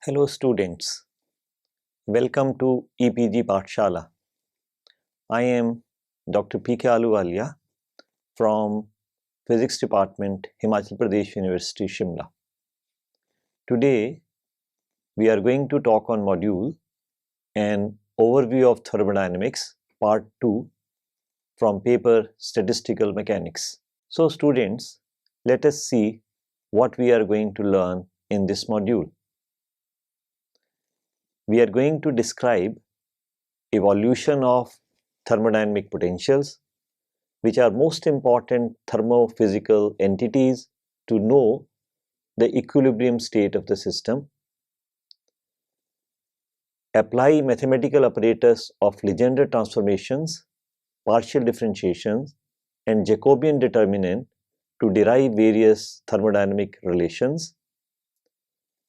Hello students, welcome to EPG Pathshala. I am Dr. P.K. Ahluwalia from Physics Department, Himachal Pradesh University, Shimla. Today we are going to talk on module An Overview of Thermodynamics Part 2 from paper Statistical Mechanics. So students, let us see what we are going to learn in this module. We are going to describe evolution of thermodynamic potentials, which are most important thermophysical entities to know the equilibrium state of the system. Apply mathematical apparatus of Legendre transformations, partial differentiations, and Jacobian determinant to derive various thermodynamic relations.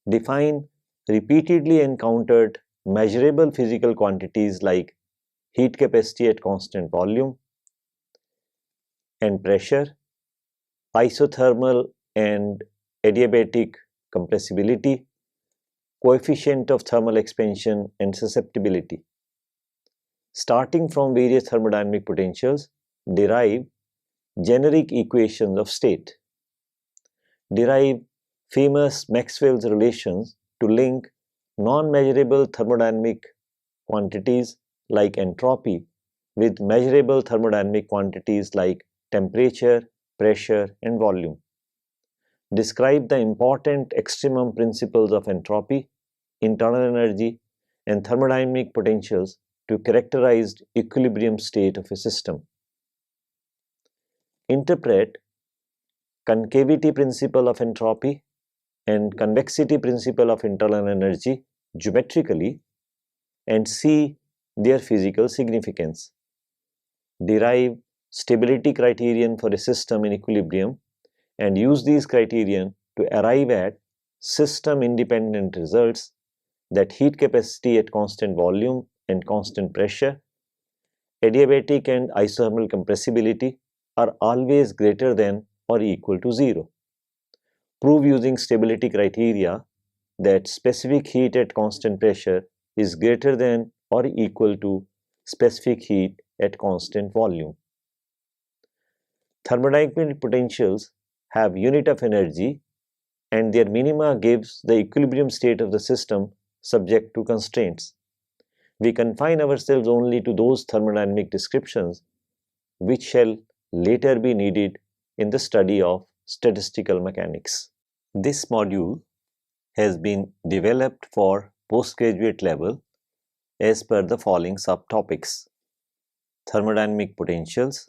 Define repeatedly encountered measurable physical quantities like heat capacity at constant volume and pressure, isothermal and adiabatic compressibility, coefficient of thermal expansion and susceptibility. Starting from various thermodynamic potentials, derive generic equations of state. Derive famous Maxwell's relations to link non-measurable thermodynamic quantities like entropy with measurable thermodynamic quantities like temperature, pressure, and volume. Describe the important extremum principles of entropy, internal energy, and thermodynamic potentials to characterize equilibrium state of a system. Interpret concavity principle of entropy and convexity principle of internal energy geometrically and see their physical significance. Derive stability criterion for a system in equilibrium and use these criterion to arrive at system-independent results that heat capacity at constant volume and constant pressure, adiabatic and isothermal compressibility are always greater than or equal to 0. Prove using stability criteria that specific heat at constant pressure is greater than or equal to specific heat at constant volume. Thermodynamic potentials have unit of energy and their minima gives the equilibrium state of the system subject to constraints. We confine ourselves only to those thermodynamic descriptions which shall later be needed in the study of statistical mechanics. This module has been developed for postgraduate level as per the following subtopics: thermodynamic potentials,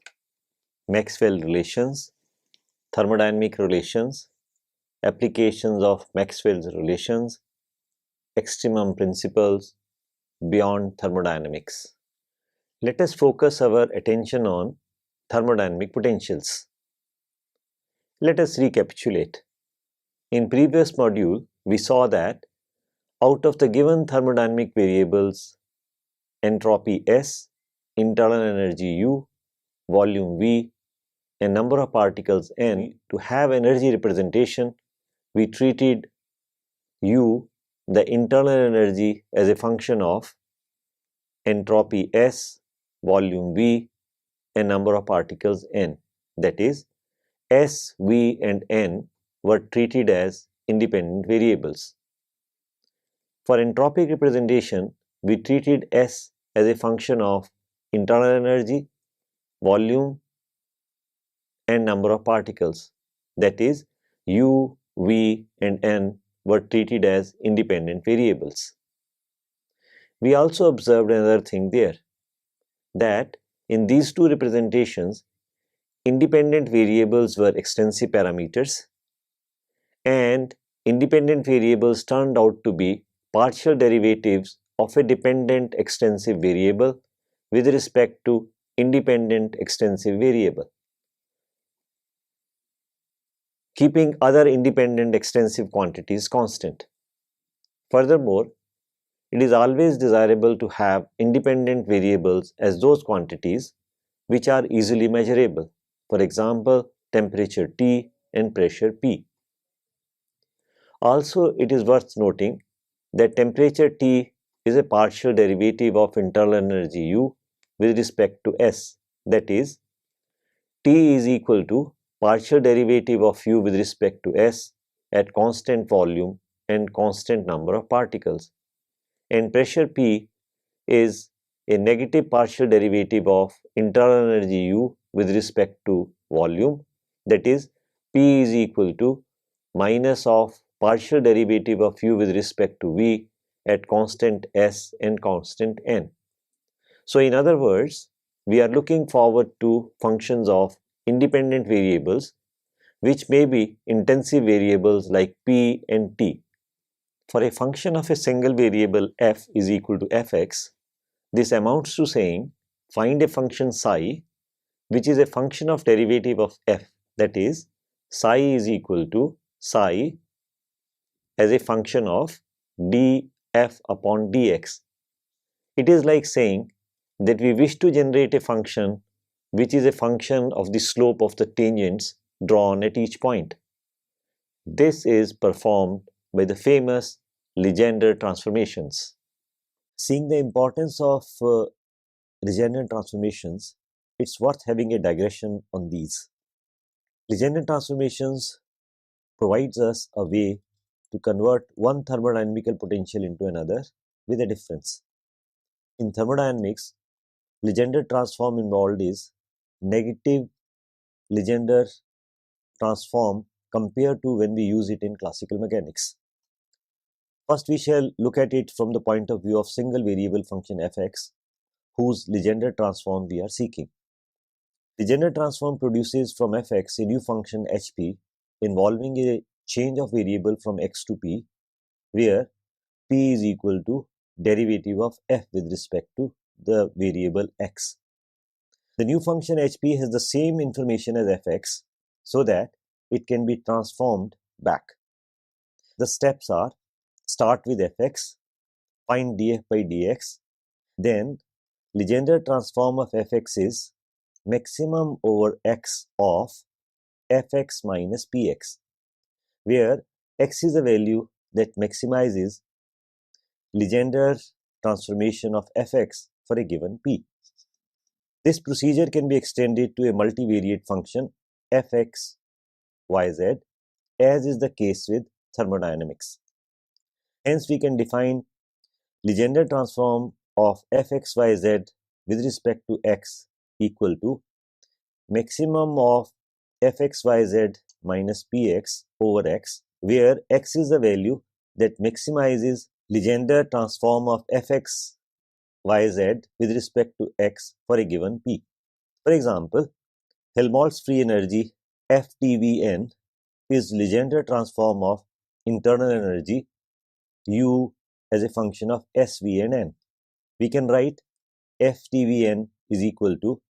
Maxwell relations, thermodynamic relations, applications of Maxwell's relations, extremum principles, beyond thermodynamics. Let us focus our attention on thermodynamic potentials. Let us recapitulate. In previous module, we saw that out of the given thermodynamic variables entropy S, internal energy U, volume V, and number of particles N, to have energy representation, we treated U, the internal energy, as a function of entropy S, volume V, and number of particles N. That is, S, V, and N were treated as independent variables. For entropic representation, we treated S as a function of internal energy, volume, and number of particles. That is, U, V, and N were treated as independent variables. We also observed another thing there, that in these two representations, independent variables were extensive parameters and independent variables turned out to be partial derivatives of a dependent extensive variable with respect to independent extensive variable, keeping other independent extensive quantities constant. Furthermore, it is always desirable to have independent variables as those quantities which are easily measurable, for example, temperature T and pressure P. Also, it is worth noting that temperature T is a partial derivative of internal energy U with respect to S. That is, T is equal to partial derivative of U with respect to S at constant volume and constant number of particles. And pressure P is a negative partial derivative of internal energy U with respect to volume. That is, P is equal to minus of partial derivative of U with respect to V at constant S and constant N. So in other words, we are looking forward to functions of independent variables which may be intensive variables like P and T. For a function of a single variable f is equal to fx, this amounts to saying find a function psi which is a function of derivative of f, that is, psi is equal to psi as a function of df upon dx. It is like saying that we wish to generate a function which is a function of the slope of the tangents drawn at each point. This is performed by the famous Legendre transformations. Seeing the importance of Legendre transformations, it's worth having a digression on these. Legendre transformations provides us a way to convert one thermodynamical potential into another with a difference. In thermodynamics, Legendre transform involved is negative Legendre transform compared to when we use it in classical mechanics. First, we shall look at it from the point of view of single variable function fx, whose Legendre transform we are seeking. Legendre transform produces from fx a new function hp involving a change of variable from x to p, where p is equal to derivative of f with respect to the variable x. The new function hp has the same information as fx, so that it can be transformed back. The steps are: start with fx, find df by dx, then Legendre transform of fx is maximum over x of fx minus px, where x is a value that maximizes Legendre transformation of fx for a given p. This procedure can be extended to a multivariate function fx, yz, as is the case with thermodynamics. Hence, we can define Legendre transform of fxyz with respect to x equal to maximum of fxyz minus px over x, where x is the value that maximizes Legendre transform of fxyz with respect to x for a given p. For example, Helmholtz free energy FTVN is Legendre transform of internal energy U as a function of SV and N. We can write FTVN is equal to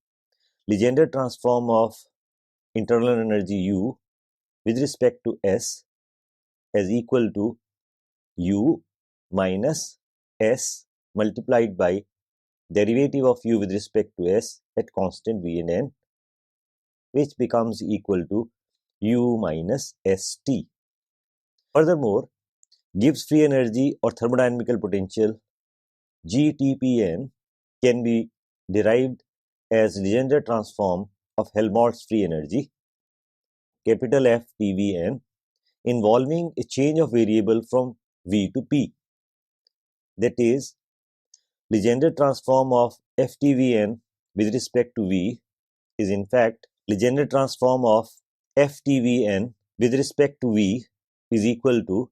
Legendre transform of internal energy U with respect to S as equal to U minus S multiplied by derivative of U with respect to S at constant V and N, which becomes equal to U minus ST. Furthermore, Gibbs free energy or thermodynamical potential GTPN can be derived as Legendre transform of Helmholtz free energy, capital F TVN, involving a change of variable from V to P. That is, Legendre transform of FTVN with respect to V is in fact Legendre transform of FTVN with respect to V is equal to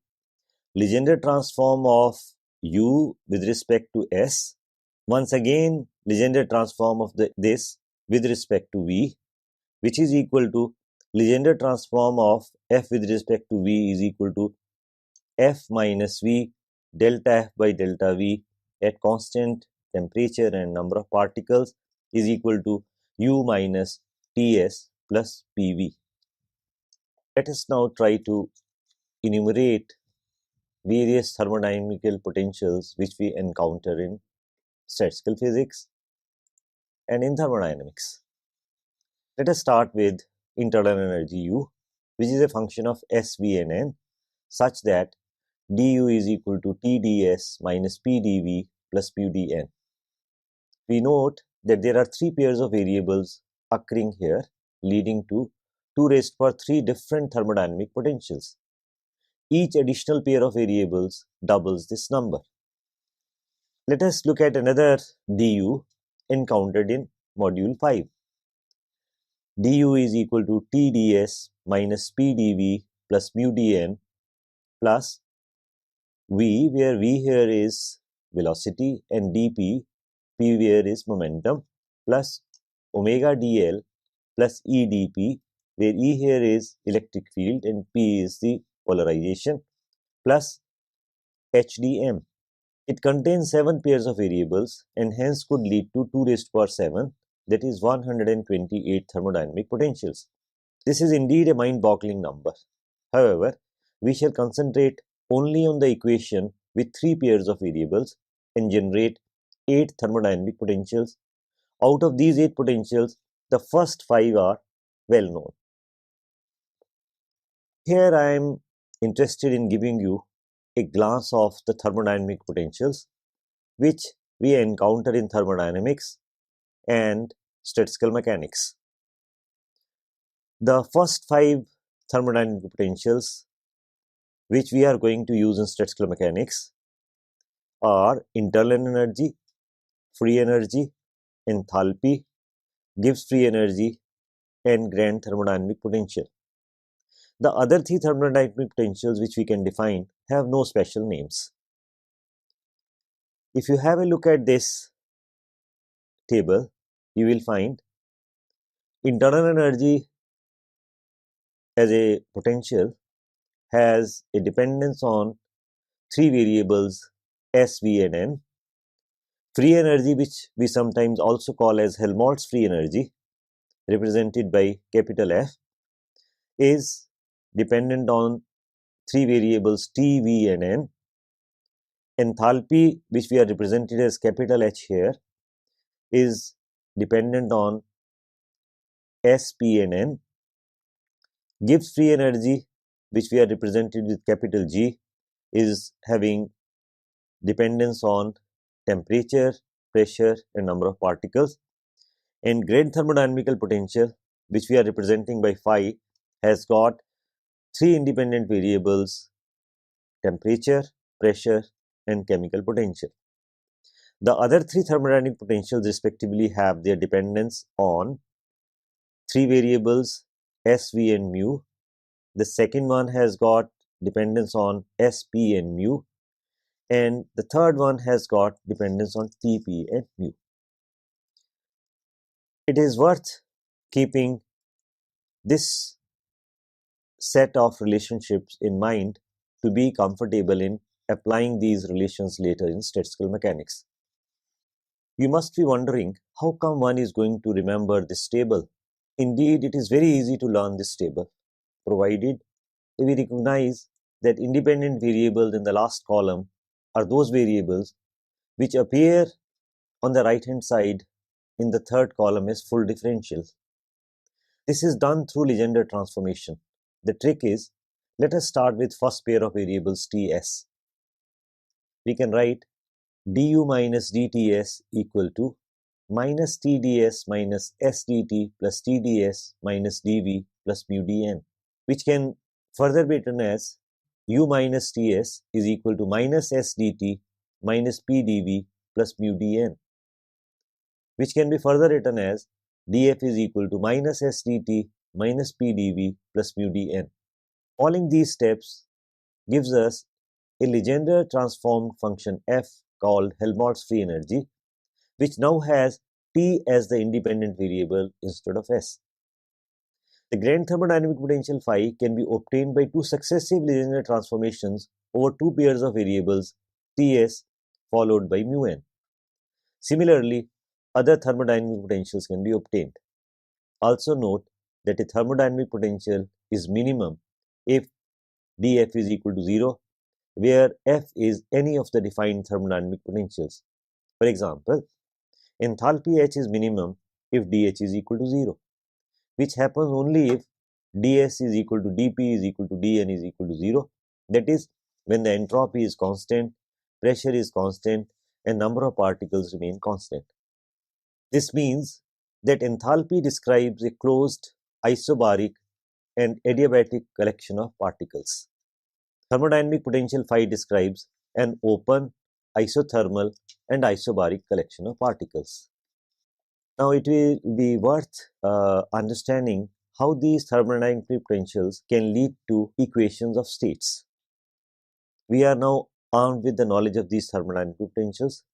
Legendre transform of U with respect to S. Once again, Legendre transform of this with respect to V, which is equal to Legendre transform of F with respect to V is equal to F minus V delta F by delta V at constant temperature and number of particles is equal to U minus Ts plus PV. Let us now try to enumerate various thermodynamical potentials which we encounter in statistical physics and in thermodynamics. Let us start with internal energy U, which is a function of S, V and N, such that du is equal to TdS minus PdV plus mu dN. We note that there are three pairs of variables occurring here, leading to 2 raised to power 3 different thermodynamic potentials. Each additional pair of variables doubles this number. Let us look at another du encountered in module 5. Du is equal to TdS minus PdV plus mu dN plus V, where V here is velocity, and dP, P where is momentum, plus omega dl plus E dP, where E here is electric field and P is the polarization, plus HdM. It contains 7 pairs of variables and hence could lead to 2 raised to power 7, that is 128 thermodynamic potentials. This is indeed a mind-boggling number. However, we shall concentrate only on the equation with 3 pairs of variables and generate 8 thermodynamic potentials. Out of these 8 potentials, the first 5 are well known. Here I am interested in giving you a glance of the thermodynamic potentials which we encounter in thermodynamics and statistical mechanics. The first 5 thermodynamic potentials which we are going to use in statistical mechanics are internal energy, free energy, enthalpy, Gibbs free energy, and grand thermodynamic potential. The other 3 thermodynamic potentials which we can define have no special names. If you have a look at this table, you will find internal energy as a potential has a dependence on 3 variables S, V and N. Free energy, which we sometimes also call as Helmholtz free energy, represented by capital F, is dependent on 3 variables T, V and N. Enthalpy, which we are represented as capital H here, is dependent on S, P and N. Gibbs free energy, which we are represented with capital G, is having dependence on temperature, pressure and number of particles. And grand thermodynamical potential, which we are representing by phi, has got 3 independent variables: temperature, pressure and chemical potential. The other 3 thermodynamic potentials respectively have their dependence on 3 variables S, V and mu. The second one has got dependence on S, P and mu, and the third one has got dependence on T, P and mu. It is worth keeping this set of relationships in mind to be comfortable in applying these relations later in statistical mechanics. You must be wondering how come one is going to remember this table. Indeed, it is very easy to learn this table, provided we recognize that independent variables in the last column are those variables which appear on the right hand side in the third column as full differentials. This is done through Legendre transformation. The trick is, let us start with first pair of variables Ts. We can write du minus dTs equal to minus Tds minus sdt plus Tds minus dV plus mu dN, which can further be written as u minus Ts is equal to minus sdt minus pdV plus mu dN, which can be further written as dF is equal to minus sdt minus pdV plus mu dN. Following these steps gives us a Legendre transformed function f called Helmholtz free energy, which now has T as the independent variable instead of S. The grand thermodynamic potential phi can be obtained by 2 successive Legendre transformations over 2 pairs of variables Ts followed by mu n. Similarly, other thermodynamic potentials can be obtained. Also note that a thermodynamic potential is minimum if dF is equal to 0, where F is any of the defined thermodynamic potentials. For example, enthalpy H is minimum if dH is equal to 0, which happens only if ds is equal to dP is equal to dN is equal to 0. That is, when the entropy is constant, pressure is constant, and number of particles remain constant. This means that enthalpy describes a closed, isobaric, and adiabatic collection of particles. Thermodynamic potential phi describes an open, isothermal, and isobaric collection of particles. Now, it will be worth understanding how these thermodynamic potentials can lead to equations of states. We are now armed with the knowledge of these thermodynamic potentials,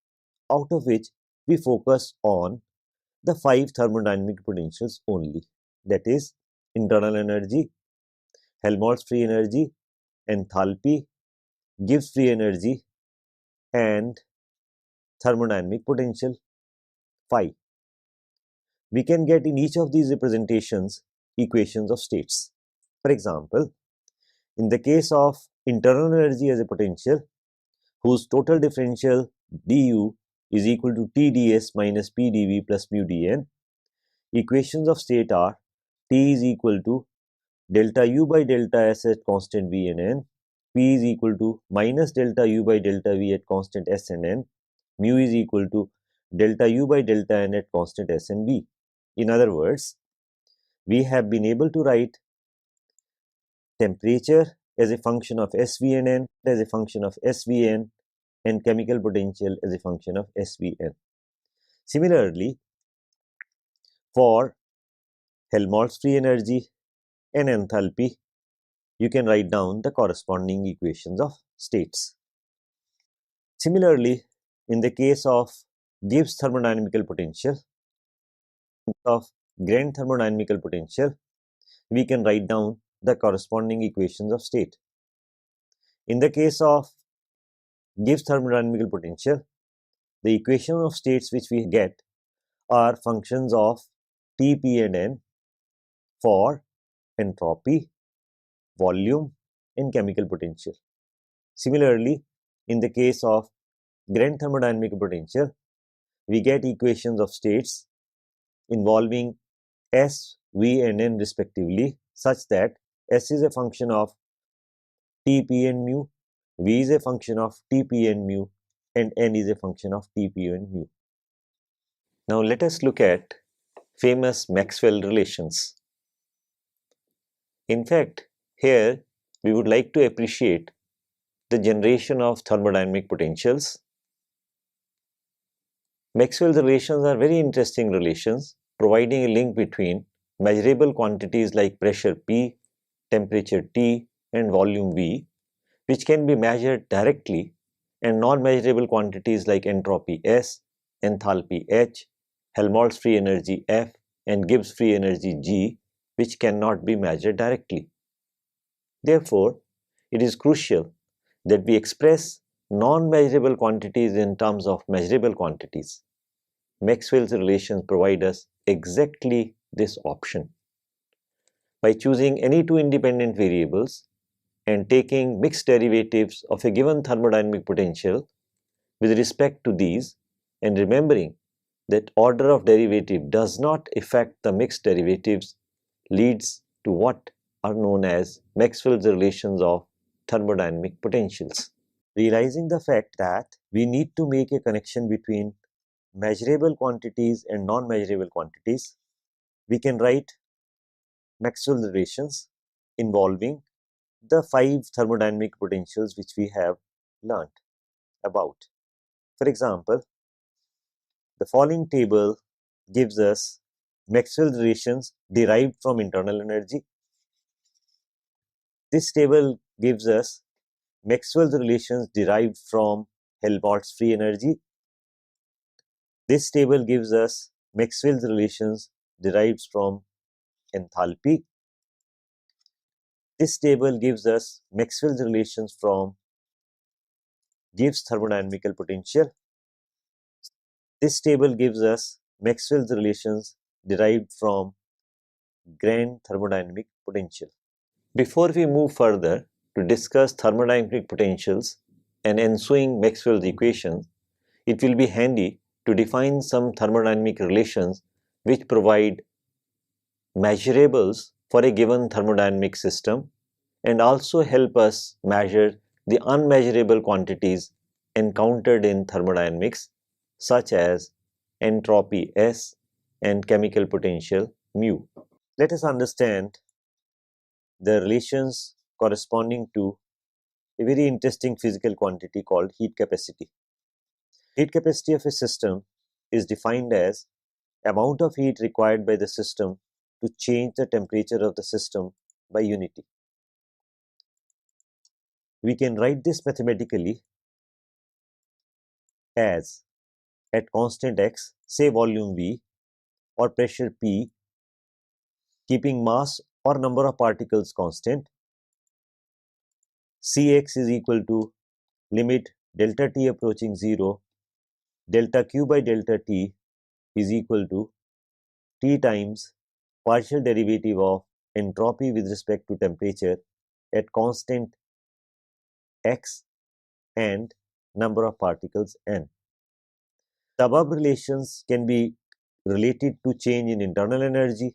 out of which we focus on the 5 thermodynamic potentials only, that is internal energy, Helmholtz free energy, enthalpy, Gibbs free energy, and thermodynamic potential phi. We can get in each of these representations equations of states. For example, in the case of internal energy as a potential whose total differential du is equal to Tds minus Pdv plus mu dn, equations of state are T is equal to delta U by delta S at constant V and N, P is equal to minus delta U by delta V at constant S and N, mu is equal to delta U by delta N at constant S and V. In other words, we have been able to write temperature as a function of SV and N, as a function of SVN, and chemical potential as a function of SVN. Similarly, for Helmholtz free energy and enthalpy, you can write down the corresponding equations of states. Similarly, in the case of Gibbs thermodynamical potential, of Grand thermodynamical potential, we can write down the corresponding equations of state. In the case of Gibbs thermodynamical potential, the equation of states which we get are functions of T, P and N for entropy, volume and chemical potential. Similarly, in the case of Grand thermodynamic potential, we get equations of states involving S, V and N respectively, such that S is a function of T, P and mu, V is a function of T, P and mu, and N is a function of T, P and mu. Now let us look at famous Maxwell relations. In fact, here we would like to appreciate the generation of thermodynamic potentials. Maxwell's relations are very interesting relations, providing a link between measurable quantities like pressure P, temperature T, and volume V, which can be measured directly, and non-measurable quantities like entropy S, enthalpy H, Helmholtz free energy F, and Gibbs free energy G, which cannot be measured directly. Therefore, it is crucial that we express non-measurable quantities in terms of measurable quantities. Maxwell's relations provide us exactly this option. By choosing any two independent variables and taking mixed derivatives of a given thermodynamic potential with respect to these, and remembering that order of derivative does not affect the mixed derivatives, leads to what are known as Maxwell's relations of thermodynamic potentials. Realizing the fact that we need to make a connection between measurable quantities and non-measurable quantities, we can write Maxwell's relations involving the 5 thermodynamic potentials which we have learnt about. For example, the following table gives us Maxwell's relations derived from internal energy. This table gives us Maxwell's relations derived from Helmholtz free energy. This table gives us Maxwell's relations derived from enthalpy. This table gives us Maxwell's relations from Gibbs thermodynamical potential. This table gives us Maxwell's relations derived from Grand thermodynamic potential. Before we move further to discuss thermodynamic potentials and ensuing Maxwell's equations, it will be handy to define some thermodynamic relations which provide measurables for a given thermodynamic system and also help us measure the unmeasurable quantities encountered in thermodynamics such as entropy S and chemical potential mu. Let us understand the relations corresponding to a very interesting physical quantity called heat capacity. Heat capacity of a system is defined as amount of heat required by the system to change the temperature of the system by unity. We can write this mathematically as at constant x, say volume V or pressure P, keeping mass or number of particles constant, Cx is equal to limit delta T approaching 0, delta Q by delta T is equal to T times partial derivative of entropy with respect to temperature at constant x and number of particles n. The above relations can be related to change in internal energy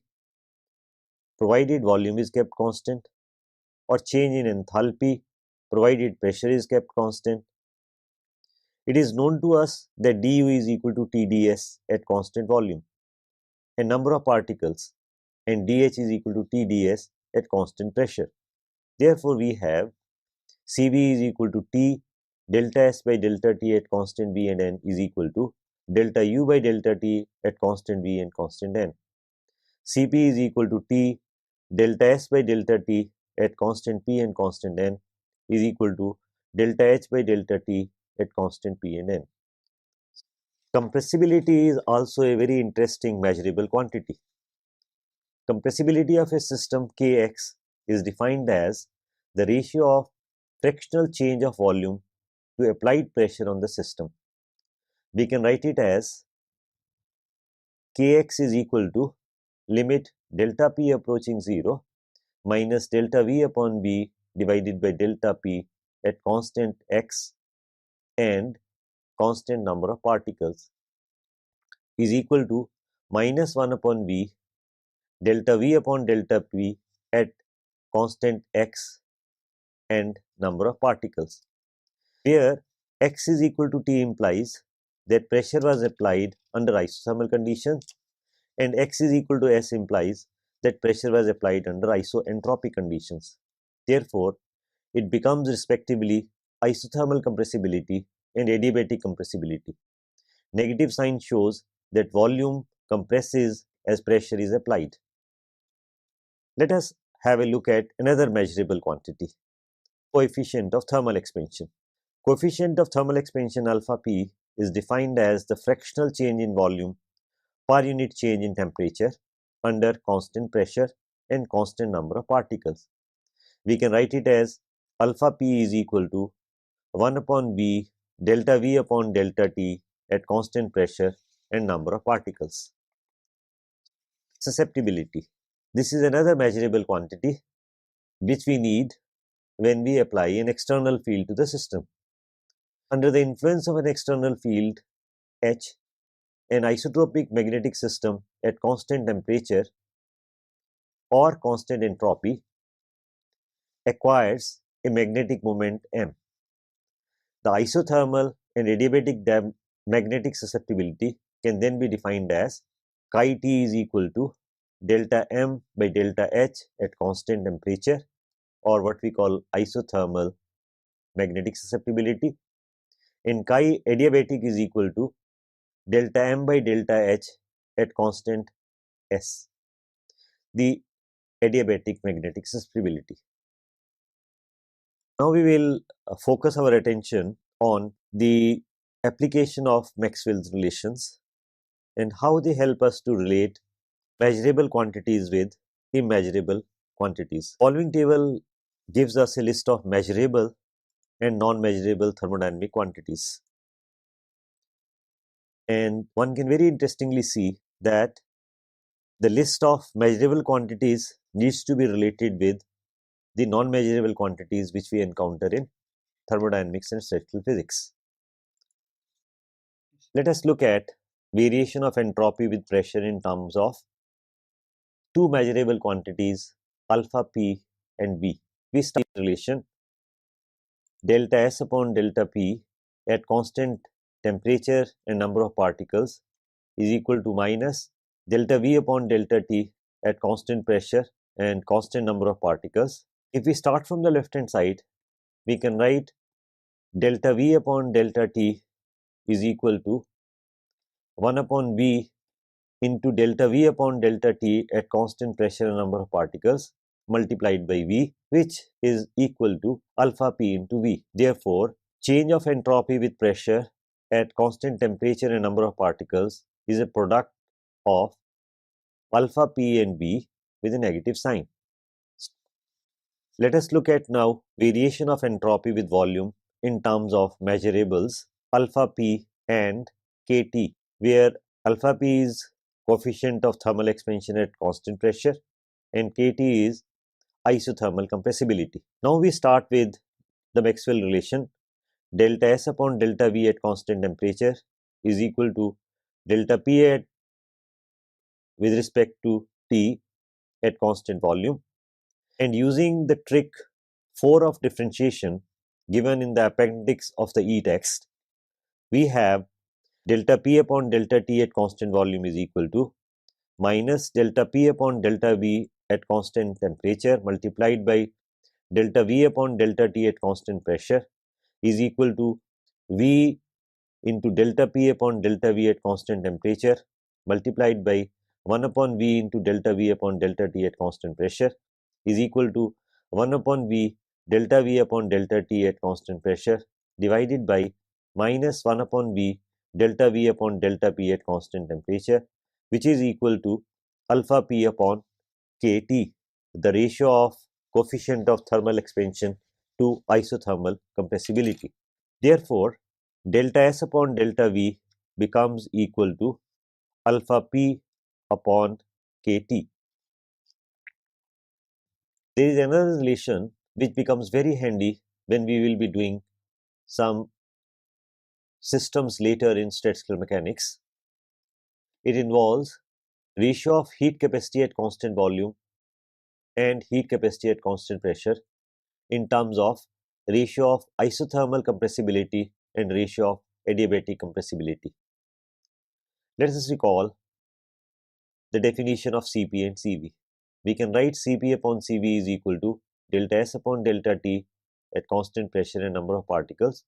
provided volume is kept constant, or change in enthalpy provided pressure is kept constant. It is known to us that du is equal to Tds at constant volume and number of particles, and dh is equal to Tds at constant pressure. Therefore, we have Cv is equal to T delta S by delta T at constant V and N is equal to delta U by delta T at constant V and constant N. Cp is equal to T delta S by delta T at constant P and constant N is equal to delta H by delta T at constant P and N. Compressibility is also a very interesting measurable quantity. Compressibility of a system Kx is defined as the ratio of fractional change of volume to applied pressure on the system. We can write it as Kx is equal to limit delta P approaching 0 minus delta V upon V divided by delta P at constant x and constant number of particles is equal to minus 1 upon V delta V upon delta P at constant x and number of particles, where x is equal to T implies that pressure was applied under isothermal conditions and x is equal to S implies that pressure was applied under isoentropy conditions. Therefore, it becomes respectively isothermal compressibility and adiabatic compressibility. Negative sign shows that volume compresses as pressure is applied. Let us have a look at another measurable quantity, coefficient of thermal expansion. Coefficient of thermal expansion alpha P is defined as the fractional change in volume per unit change in temperature under constant pressure and constant number of particles. We can write it as alpha P is equal to 1 upon V delta V upon delta T at constant pressure and number of particles. Susceptibility. This is another measurable quantity which we need when we apply an external field to the system. Under the influence of an external field H, an isotropic magnetic system at constant temperature or constant entropy acquires a magnetic moment M. The isothermal and adiabatic magnetic susceptibility can then be defined as chi T is equal to delta M by delta H at constant temperature, or what we call isothermal magnetic susceptibility, and chi adiabatic is equal to delta M by delta H at constant S, the adiabatic magnetic susceptibility. Now we will focus our attention on the application of Maxwell's relations and how they help us to relate measurable quantities with immeasurable quantities. Following table gives us a list of measurable and non-measurable thermodynamic quantities. And one can very interestingly see that the list of measurable quantities needs to be related with the non-measurable quantities which we encounter in thermodynamics and statistical physics. Let us look at variation of entropy with pressure in terms of two measurable quantities alpha P and V. We start relation delta S upon delta P at constant temperature and number of particles is equal to minus delta V upon delta T at constant pressure and constant number of particles. If we start from the left hand side, we can write delta V upon delta T is equal to 1 upon V into delta V upon delta T at constant pressure and number of particles multiplied by V, which is equal to alpha P into V. Therefore, change of entropy with pressure at constant temperature and number of particles is a product of alpha P and V with a negative sign. Let us look at now variation of entropy with volume in terms of measurables alpha P and KT, where alpha P is coefficient of thermal expansion at constant pressure and KT is isothermal compressibility. Now we start with the Maxwell relation. Delta S upon delta V at constant temperature is equal to delta P at with respect to T at constant volume, and using the trick 4 of differentiation given in the appendix of the e-text, we have delta P upon delta T at constant volume is equal to minus delta P upon delta V at constant temperature multiplied by delta V upon delta T at constant pressure is equal to V into delta P upon delta V at constant temperature multiplied by 1 upon V into delta V upon delta T at constant pressure is equal to 1 upon V delta V upon delta T at constant pressure divided by minus 1 upon V delta V upon delta P at constant temperature, which is equal to alpha P upon KT, the ratio of coefficient of thermal expansion to isothermal compressibility. Therefore, delta S upon delta V becomes equal to alpha P upon KT. There is another relation which becomes very handy when we will be doing some systems later in statistical mechanics. It involves ratio of heat capacity at constant volume and heat capacity at constant pressure in terms of ratio of isothermal compressibility and ratio of adiabatic compressibility. Let us recall the definition of Cp and Cv. We can write Cp upon Cv is equal to delta S upon delta T at constant pressure and number of particles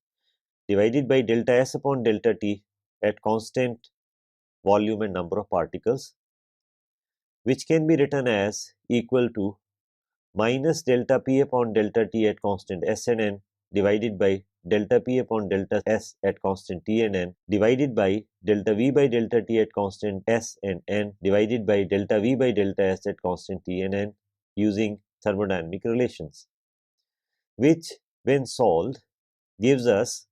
divided by delta S upon delta T at constant volume and number of particles, which can be written as equal to minus delta P upon delta T at constant S and N divided by delta P upon delta S at constant T and N divided by delta V by delta T at constant S and N divided by delta V by delta S at constant T and N using thermodynamic relations, which when solved gives us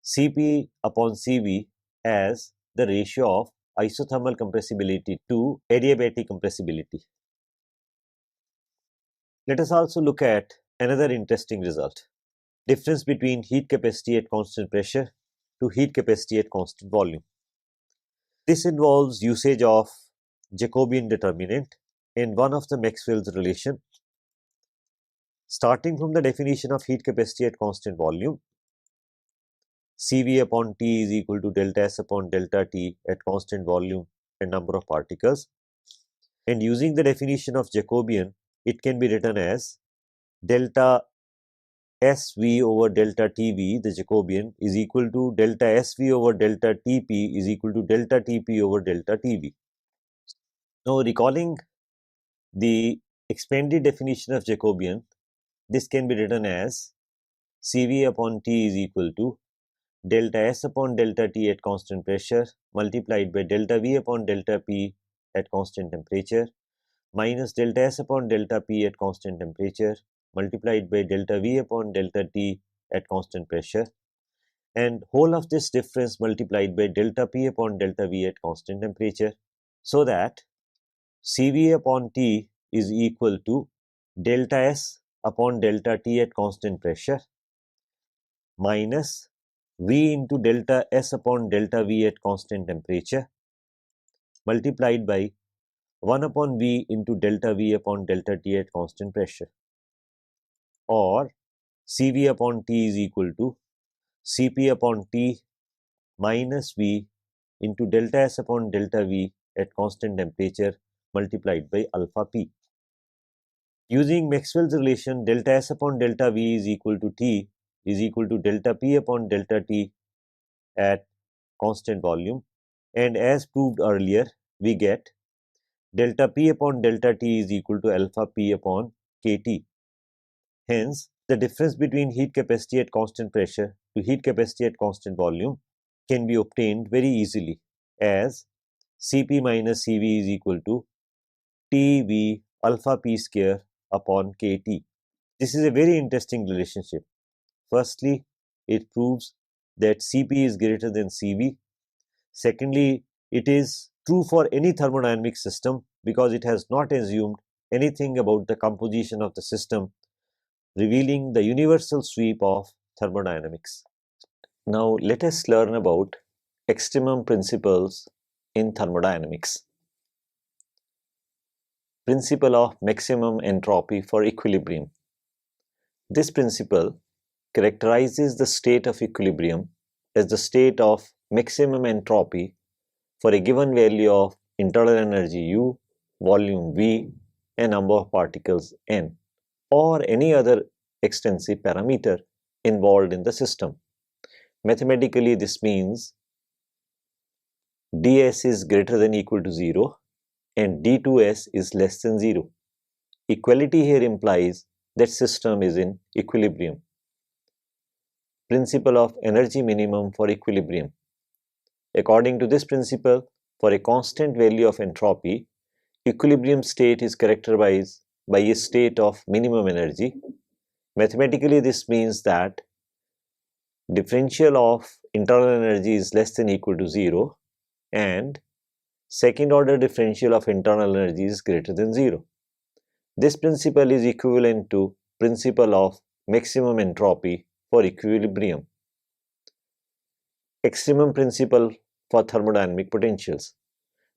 Cp upon Cv as the ratio of isothermal compressibility to adiabatic compressibility. Let us also look at another interesting result: difference between heat capacity at constant pressure to heat capacity at constant volume. This involves usage of Jacobian determinant in one of the Maxwell's relation. Starting from the definition of heat capacity at constant volume, Cv upon T is equal to delta S upon delta T at constant volume and number of particles, and using the definition of Jacobian, it can be written as delta SV over delta TV, the Jacobian, is equal to delta SV over delta TP is equal to delta TP over delta TV. Now, recalling the expanded definition of Jacobian, this can be written as Cv upon T is equal to delta S upon delta T at constant pressure multiplied by delta V upon delta P at constant temperature minus delta S upon delta P at constant temperature multiplied by delta V upon delta T at constant pressure, and whole of this difference multiplied by delta P upon delta V at constant temperature, so that Cv upon T is equal to delta S upon delta T at constant pressure minus V into delta S upon delta V at constant temperature multiplied by 1 upon V into delta V upon delta T at constant pressure, or Cv upon T is equal to Cp upon T minus V into delta S upon delta V at constant temperature multiplied by alpha P. Using Maxwell's relation, delta S upon delta V is equal to T is equal to delta P upon delta T at constant volume, and as proved earlier, we get delta P upon delta T is equal to alpha P upon kT. Hence, the difference between heat capacity at constant pressure to heat capacity at constant volume can be obtained very easily as Cp minus Cv is equal to Tv alpha P square upon kT. This is a very interesting relationship. Firstly, it proves that Cp is greater than Cv. Secondly, it is true for any thermodynamic system because it has not assumed anything about the composition of the system, revealing the universal sweep of thermodynamics. Now, let us learn about extremum principles in thermodynamics. Principle of maximum entropy for equilibrium. This principle characterizes the state of equilibrium as the state of maximum entropy for a given value of internal energy U, volume V, and number of particles N, or any other extensive parameter involved in the system. Mathematically, this means ds is greater than or equal to 0 and d2s is less than 0. Equality here implies that system is in equilibrium. Principle of energy minimum for equilibrium. According to this principle, for a constant value of entropy, equilibrium state is characterized by a state of minimum energy. Mathematically, this means that differential of internal energy is less than or equal to 0 and second order differential of internal energy is greater than 0. This principle is equivalent to principle of maximum entropy for equilibrium. Extremum principle for thermodynamic potentials.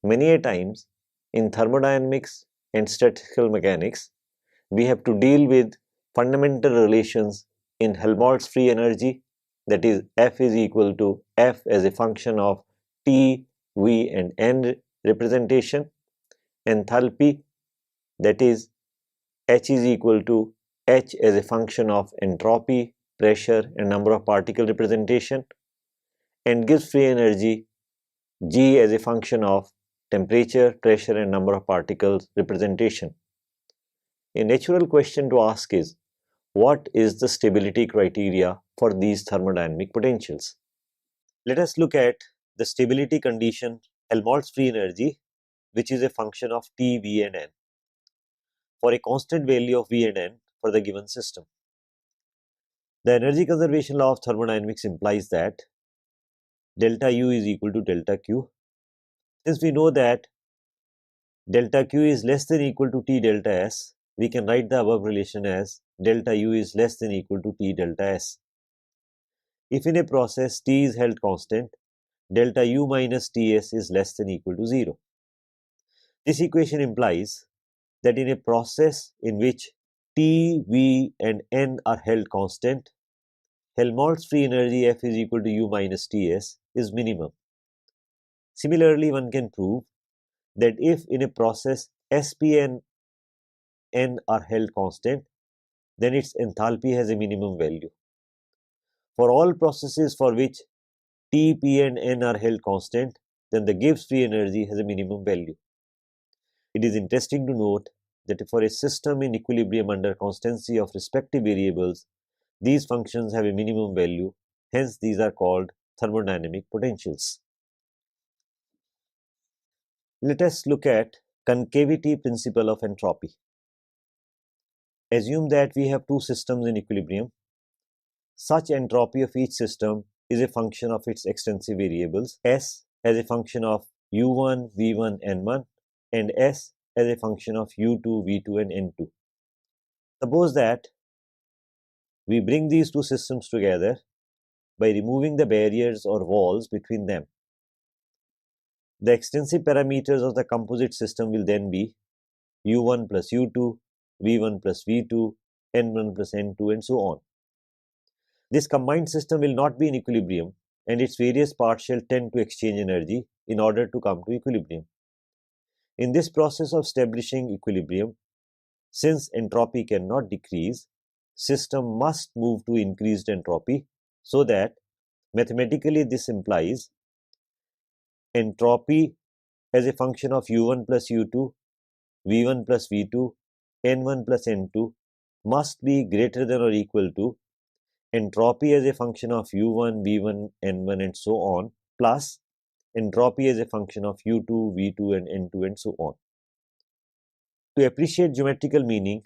Many a times in thermodynamics and statistical mechanics, we have to deal with fundamental relations in Helmholtz free energy, that is F is equal to F as a function of T, V and N representation, enthalpy, that is H is equal to H as a function of entropy, pressure and number of particle representation, and Gibbs free energy G as a function of temperature, pressure and number of particles representation. A natural question to ask is, what is the stability criteria for these thermodynamic potentials? Let us look at the stability condition Helmholtz free energy, which is a function of T, V and N, for a constant value of V and N for the given system. The energy conservation law of thermodynamics implies that delta U is equal to delta Q. Since we know that delta Q is less than or equal to T delta S, we can write the above relation as delta U is less than or equal to T delta S. If in a process T is held constant, delta U minus Ts is less than or equal to 0. This equation implies that in a process in which T, V and N are held constant, Helmholtz free energy F is equal to U minus Ts is minimum. Similarly, one can prove that if in a process Sp and N are held constant, then its enthalpy has a minimum value. For all processes for which T, P and N are held constant, then the Gibbs free energy has a minimum value. It is interesting to note that for a system in equilibrium under constancy of respective variables, these functions have a minimum value, hence these are called thermodynamic potentials. Let us look at concavity principle of entropy. Assume that we have two systems in equilibrium. Such entropy of each system is a function of its extensive variables, S as a function of U1, V1, N1 and S as a function of U2, V2 and N2. Suppose that we bring these two systems together by removing the barriers or walls between them. The extensive parameters of the composite system will then be U1 plus U2, V1 plus V2, N1 plus N2 and so on. This combined system will not be in equilibrium, and its various parts shall tend to exchange energy in order to come to equilibrium. In this process of establishing equilibrium, since entropy cannot decrease, system must move to increased entropy, so that mathematically this implies entropy as a function of u1 plus u2, v1 plus v2, n1 plus n2 must be greater than or equal to entropy as a function of u1, v1, n1 and so on, plus entropy as a function of u2, v2 and n2 and so on. To appreciate geometrical meaning,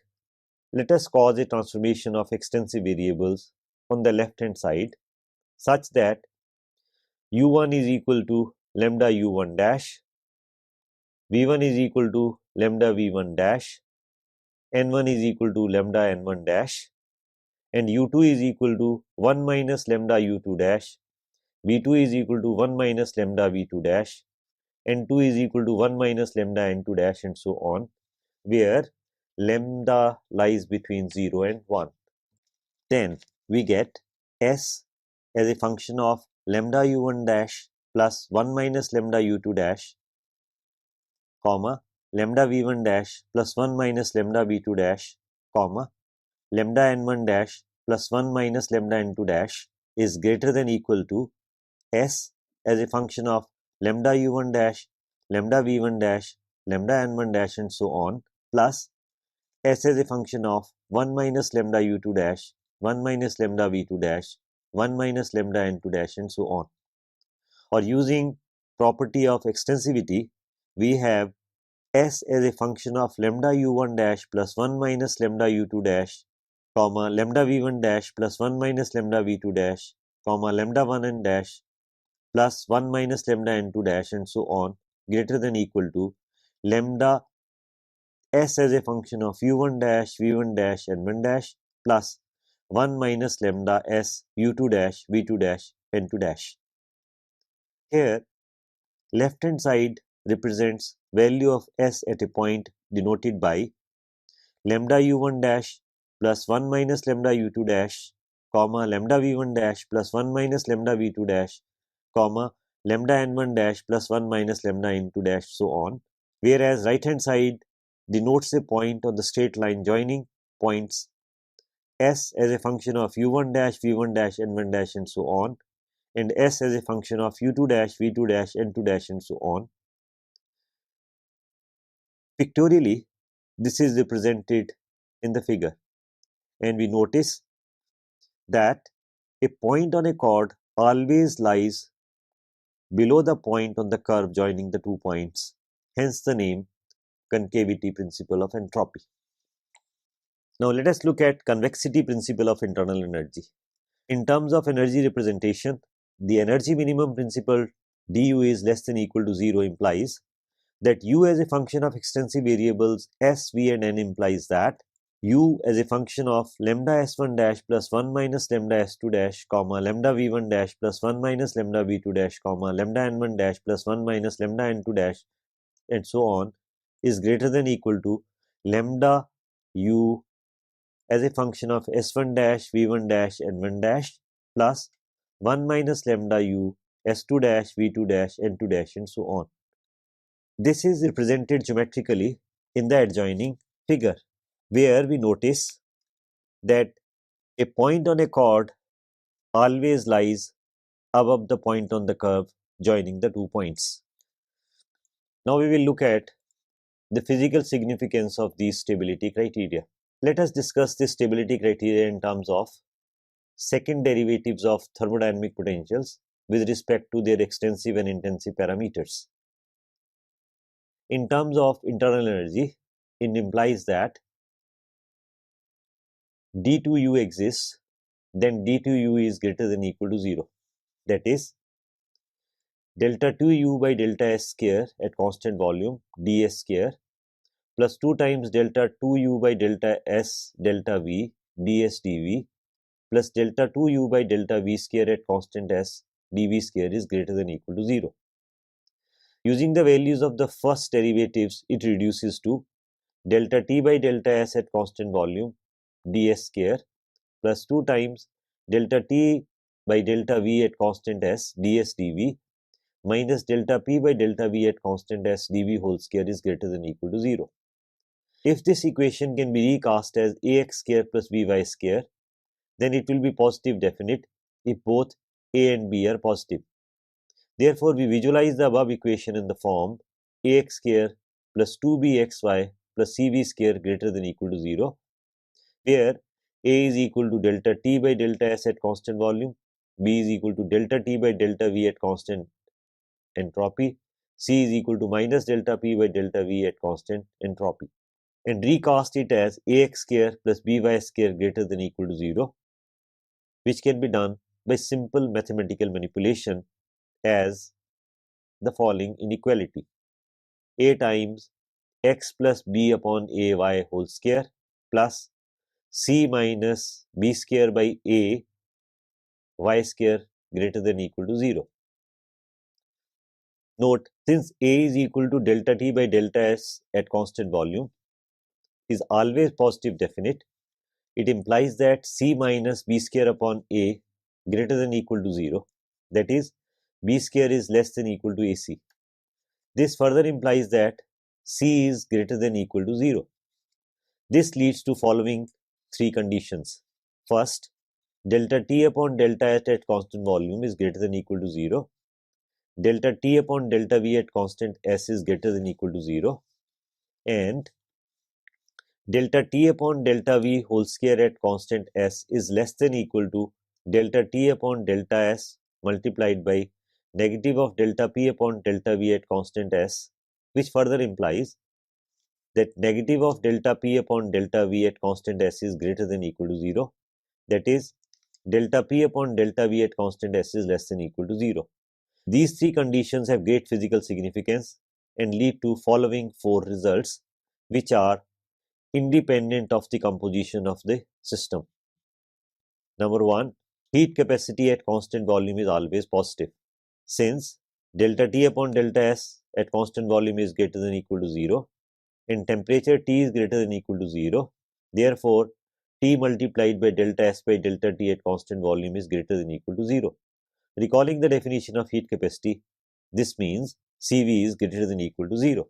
let us cause a transformation of extensive variables on the left hand side such that u1 is equal to lambda u1 dash, v1 is equal to lambda v1 dash, n1 is equal to lambda n1 dash, and u2 is equal to 1 minus lambda u2 dash, v2 is equal to 1 minus lambda v2 dash, n2 is equal to 1 minus lambda n2 dash and so on, where lambda lies between 0 and 1. Then we get S as a function of lambda u1 dash plus 1 minus lambda u2 dash, comma, lambda v1 dash plus 1 minus lambda v2 dash, comma, lambda n1 dash plus 1 minus lambda n2 dash is greater than equal to S as a function of lambda u1 dash, lambda v1 dash, lambda n1 dash and so on, plus S as a function of 1 minus lambda u2 dash, 1 minus lambda v2 dash, 1 minus lambda n2 dash and so on. Or using property of extensivity, we have S as a function of lambda u1 dash plus 1 minus lambda u2 dash, comma, lambda v1 dash plus 1 minus lambda v2 dash, comma, lambda 1 n dash plus 1 minus lambda n2 dash and so on, greater than equal to lambda S as a function of u1 dash, v1 dash, n1 dash plus 1 minus lambda s u2 dash, v2 dash, n2 dash. Here, left hand side represents value of s at a point denoted by lambda u1 dash plus 1 minus lambda u2 dash, comma, lambda v1 dash plus 1 minus lambda v2 dash, comma, lambda n1 dash plus 1 minus lambda n2 dash, so on. Whereas right hand side denotes a point on the straight line joining points S as a function of u1 dash, v1 dash, n1 dash and so on, and S as a function of u2 dash, v2 dash, n2 dash and so on. Pictorially, this is represented in the figure, and we notice that a point on a chord always lies below the point on the curve joining the 2 points, hence the name concavity principle of entropy. Now let us look at convexity principle of internal energy. In terms of energy representation, the energy minimum principle du is less than equal to 0 implies that u as a function of extensive variables s, v and n implies that u as a function of lambda s1 dash plus 1 minus lambda s2 dash, comma, lambda v1 dash plus 1 minus lambda v2 dash, comma, lambda n1 dash plus 1 minus lambda n2 dash and so on is greater than equal to lambda u as a function of s1 dash, v1 dash, n1 dash plus 1 minus lambda u, s2 dash, v2 dash, n2 dash and so on. This is represented geometrically in the adjoining figure, where we notice that a point on a chord always lies above the point on the curve joining the 2 points. Now we will look at the physical significance of these stability criteria. Let us discuss this stability criteria in terms of second derivatives of thermodynamic potentials with respect to their extensive and intensive parameters. In terms of internal energy, it implies that d2u exists, then d2u is greater than equal to 0. That is, delta 2u by delta s square at constant volume ds square plus 2 times delta 2u by delta s delta v ds dv plus delta 2u by delta v square at constant s dv square is greater than equal to 0. Using the values of the first derivatives, it reduces to delta t by delta s at constant volume ds square plus 2 times delta T by delta V at constant S ds dV minus delta P by delta V at constant S dV whole square is greater than or equal to 0. If this equation can be recast as ax square plus by square, then it will be positive definite if both a and b are positive. Therefore, we visualize the above equation in the form ax square plus 2bxy plus cv square greater than or equal to 0, where a is equal to delta T by delta S at constant volume, b is equal to delta T by delta V at constant entropy, c is equal to minus delta P by delta V at constant entropy, and recast it as ax square plus by square greater than or equal to 0, which can be done by simple mathematical manipulation as the following inequality: a times x plus b upon ay whole square plus c minus b square by a y square greater than or equal to 0. Note, since a is equal to delta T by delta S at constant volume is always positive definite, it implies that c minus b square upon a greater than or equal to 0, that is, b square is less than or equal to ac. This further implies that c is greater than or equal to 0. This leads to following three conditions. First, delta T upon delta S at constant volume is greater than or equal to 0. Delta T upon delta V at constant S is greater than or equal to 0. And delta T upon delta V whole square at constant S is less than or equal to delta T upon delta S multiplied by negative of delta P upon delta V at constant S, which further implies that negative of delta P upon delta V at constant S is greater than or equal to 0. That is, delta P upon delta V at constant S is less than or equal to 0. These three conditions have great physical significance and lead to following four results, which are independent of the composition of the system. Number 1, heat capacity at constant volume is always positive. Since delta T upon delta S at constant volume is greater than or equal to 0 and temperature T is greater than or equal to 0, therefore T multiplied by delta S by delta T at constant volume is greater than or equal to 0. Recalling the definition of heat capacity, this means Cv is greater than or equal to 0.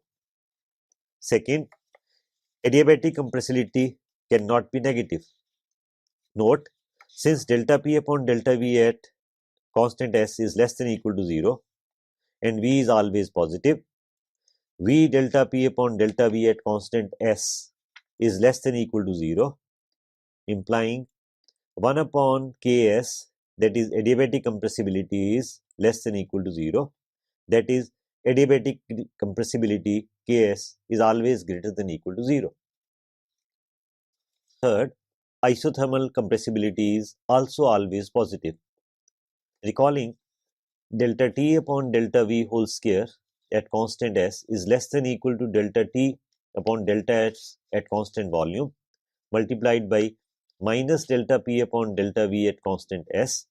Second, adiabatic compressibility cannot be negative. Note, since delta P upon delta V at constant S is less than or equal to 0 and V is always positive, V delta P upon delta V at constant S is less than or equal to 0, implying 1 upon Ks, that is adiabatic compressibility, is less than or equal to 0. That is, adiabatic compressibility Ks is always greater than or equal to 0. Third, isothermal compressibility is also always positive. Recalling, delta T upon delta V whole square at constant S is less than or equal to delta T upon delta S at constant volume multiplied by minus delta P upon delta V at constant S,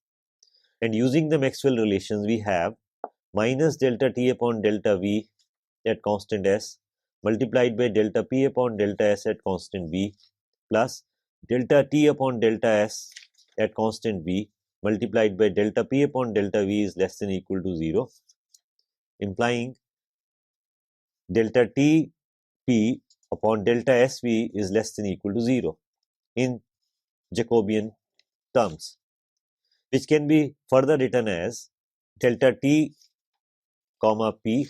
and using the Maxwell relations we have minus delta T upon delta V at constant S multiplied by delta P upon delta S at constant V plus delta T upon delta S at constant V multiplied by delta P upon delta V is less than or equal to 0, implying delta T P upon delta SV is less than or equal to 0 in Jacobian terms, which can be further written as delta T comma P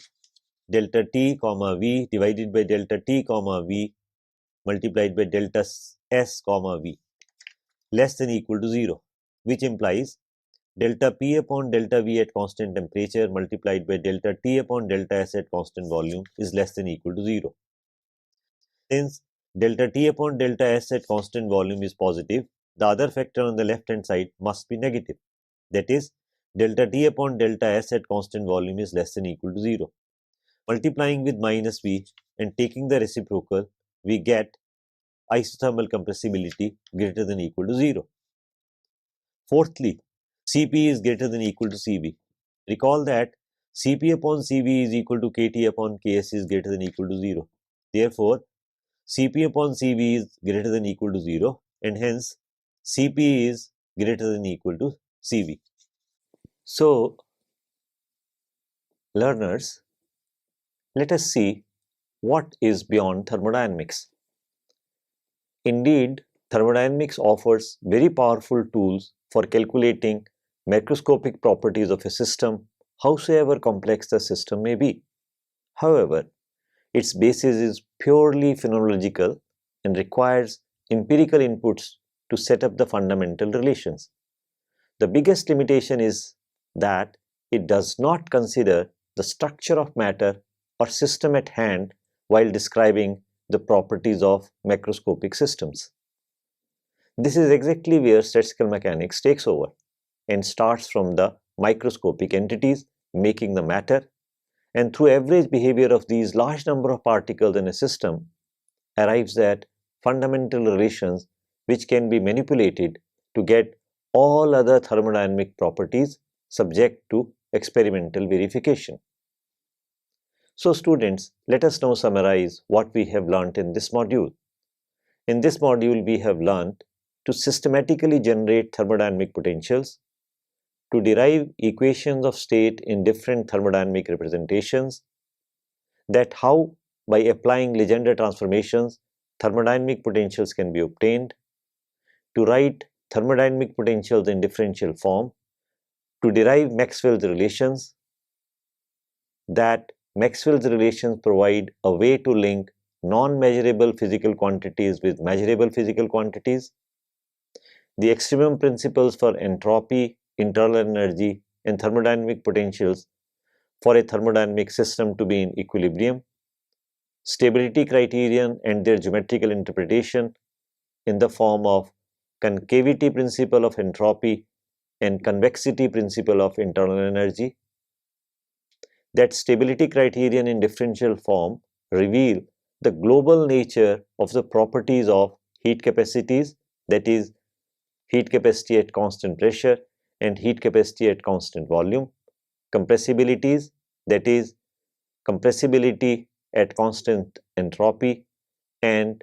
delta T comma V divided by delta T comma V multiplied by delta S comma V less than or equal to 0, which implies delta P upon delta V at constant temperature multiplied by delta T upon delta S at constant volume is less than or equal to 0. Since delta T upon delta S at constant volume is positive, the other factor on the left hand side must be negative. That is, delta T upon delta S at constant volume is less than or equal to 0. Multiplying with minus V and taking the reciprocal, we get isothermal compressibility greater than or equal to 0. Fourthly, Cp is greater than or equal to Cv. Recall that Cp upon Cv is equal to Kt upon Ks is greater than or equal to 0. Therefore, Cp upon Cv is greater than or equal to 0 and hence Cp is greater than or equal to Cv. So, learners, let us see what is beyond thermodynamics. Indeed, thermodynamics offers very powerful tools for calculating macroscopic properties of a system, howsoever complex the system may be. However, its basis is purely phenomenological and requires empirical inputs to set up the fundamental relations. The biggest limitation is that it does not consider the structure of matter or system at hand while describing the properties of macroscopic systems. This is exactly where statistical mechanics takes over and starts from the microscopic entities making the matter, and through average behavior of these large number of particles in a system arrives at fundamental relations which can be manipulated to get all other thermodynamic properties subject to experimental verification. So students, let us now summarize what we have learnt in this module. In this module, we have learnt to systematically generate thermodynamic potentials, to derive equations of state in different thermodynamic representations, that how by applying Legendre transformations thermodynamic potentials can be obtained, to write thermodynamic potentials in differential form, to derive Maxwell's relations, that Maxwell's relations provide a way to link non-measurable physical quantities with measurable physical quantities, the extremum principles for entropy, internal energy, and thermodynamic potentials for a thermodynamic system to be in equilibrium, stability criterion and their geometrical interpretation in the form of concavity principle of entropy and convexity principle of internal energy, that stability criterion in differential form reveal the global nature of the properties of heat capacities, that is, heat capacity at constant pressure and heat capacity at constant volume, compressibilities, that is, compressibility at constant entropy and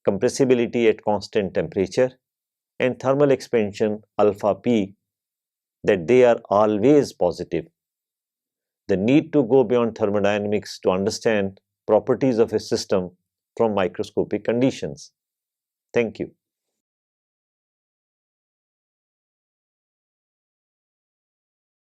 compressibility at constant temperature, and thermal expansion alpha p, that they are always positive. The need to go beyond thermodynamics to understand properties of a system from microscopic conditions. Thank you.